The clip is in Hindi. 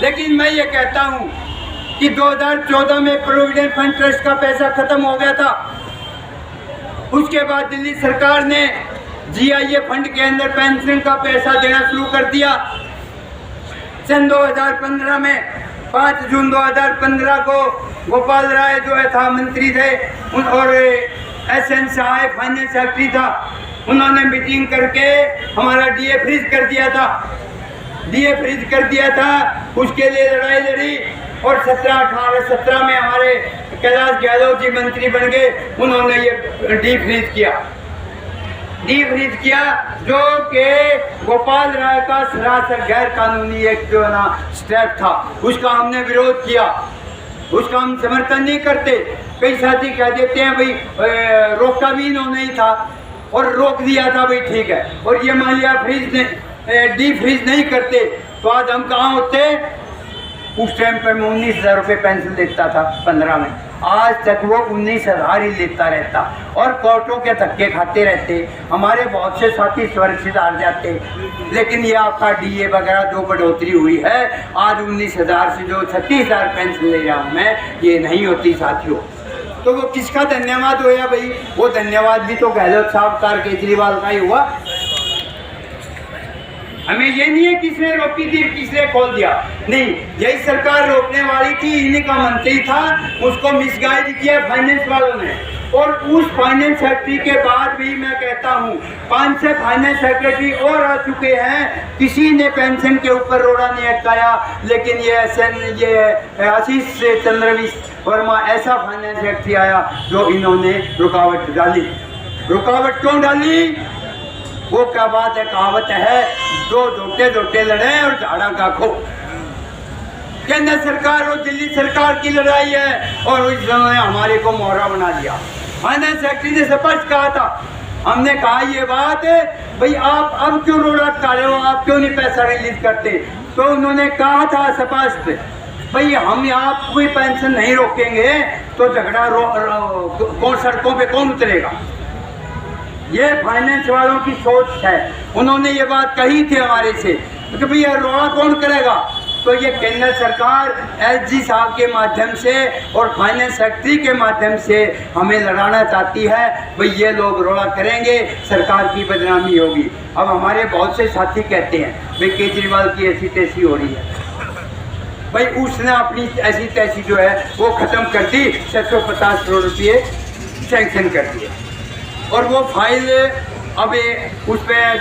लेकिन मैं ये कहता हूँ कि 2014 में प्रोविडेंट फंड ट्रस्ट का पैसा खत्म हो गया था। उसके बाद दिल्ली सरकार ने जीआईए फंड के अंदर पेंशन का पैसा देना शुरू कर दिया। सन 2015 में 5 जून 2015 को गोपाल राय जो है था मंत्री थे और SN सहाय फाइनेंस सेक्रेटरी था, उन्होंने मीटिंग करके हमारा डीए फ्रीज कर दिया था। उसके लिए लड़ाई लड़ी और 17 में हमारे कैलाश गहलोत जी मंत्री बन गए। उन्होंने ये डी फ्रीज किया जो कि गोपाल राय का सरासर गैर कानूनी एक जो है ना स्टेप था, उसका हमने विरोध किया, उसका हम समर्थन नहीं करते। कई साथी कह देते हैं भाई रोका भी इन्होंने ही था और रोक दिया था, भाई ठीक है, और ये मान लिया डी फ्रीज नहीं करते तो आज हम कहाँ होते। उस टाइम पर मैं 19,000 रुपये पेंशन लेता था 15 में, आज तक वो 19,000 ही लेता रहता और कोर्टों के धक्के खाते रहते। हमारे बहुत से साथी सुरक्षित हार जाते। लेकिन ये आपका डीए वगैरह जो बढ़ोतरी हुई है, आज 19,000 से जो 36,000 पेंशन ले रहा हूँ मैं, ये नहीं होती साथियों। तो वो किसका धन्यवाद होया भाई? वो धन्यवाद भी तो गहलोत साहब का, केजरीवाल का ही हुआ। हमें ये नहीं है किसने रोकी थी, किसने खोल दिया, नहीं, यही सरकार रोकने वाली थी, इन्हीं का मंत्री था, उसको मिसगाइड किया फाइनेंस वालों ने। और उस फाइनेंस सेक्रेटरी के बाद भी मैं कहता हूँ 5-6 फाइनेंस सेक्रेटरी और आ चुके हैं, किसी ने पेंशन के ऊपर रोड़ा नहीं अटकाया। लेकिन ये आशीष चंद्र वर्मा ऐसा फाइनेंस सेक्रेटरी आया जो इन्होंने रुकावट डाली। रुकावट क्यों डाली? वो क्या बात है, कहावत है, दो धोटे लड़े और झाड़ा का खो। केंद्र सरकार और दिल्ली सरकार की लड़ाई है और उस समय हमारे को मोहरा बना दिया। फाइनेंस सेक्रेटरी ने स्पष्ट कहा था, हमने कहा ये बात है भाई आप अब क्यों रोड अटका रहे हो, आप क्यों नहीं पैसा रिलीज करते? तो उन्होंने कहा था स्पष्ट, भाई हम आप कोई पेंशन नहीं रोकेंगे तो झगड़ा कौन सड़कों पे कौन उतरेगा? ये फाइनेंस वालों की सोच है। उन्होंने ये बात कही थी हमारे से कि भैया रोड़ा कौन करेगा? तो ये केंद्र सरकार SG साहब के माध्यम से और फाइनेंस सेक्रेटरी के माध्यम से हमें लड़ाना चाहती है, भाई ये लोग रोड़ा करेंगे, सरकार की बदनामी होगी। अब हमारे बहुत से साथी कहते हैं भाई केजरीवाल की ऐसी तैसी हो रही है, भाई उसने अपनी ऐसी तैसी जो है वो ख़त्म कर दी, 650 करोड़ रुपये सैंक्शन कर दिए और वो फाइल अब उस पर